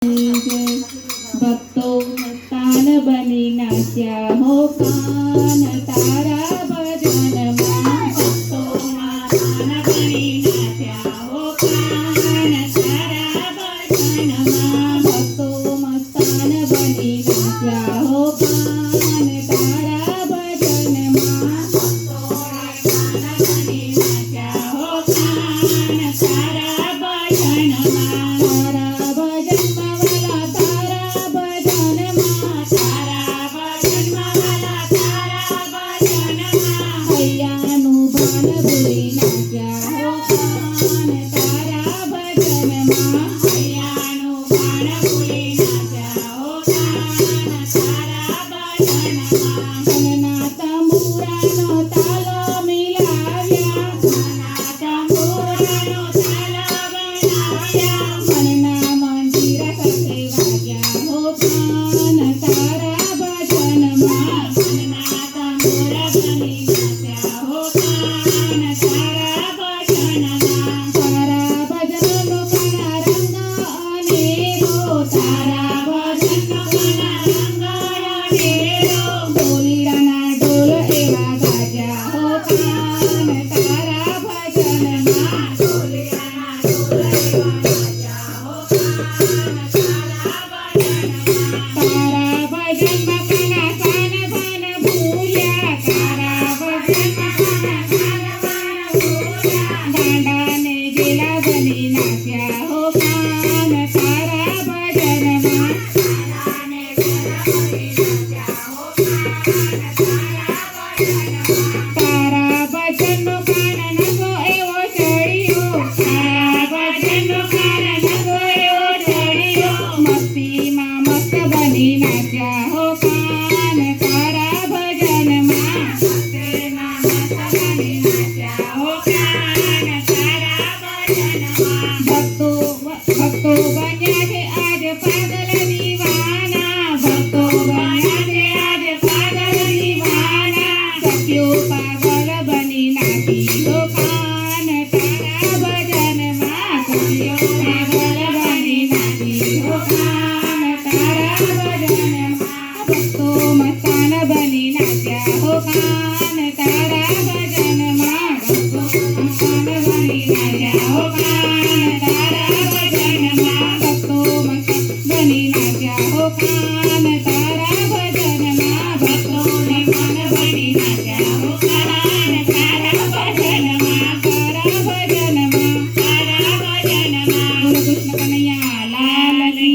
ભક્તો તાન બની નાચ્યા હો કાન તારા ભજનમાં ભક્તો તાન બની નાચ્યા હો કાન તારા ભજનમાં ભક્તો મસ્તાન બની નાચ્યા હો કાન તારા ભજનમાં ભક્તો મસ્તાન બની નાચ્યા હો કાન તારા ભજનમાં તારા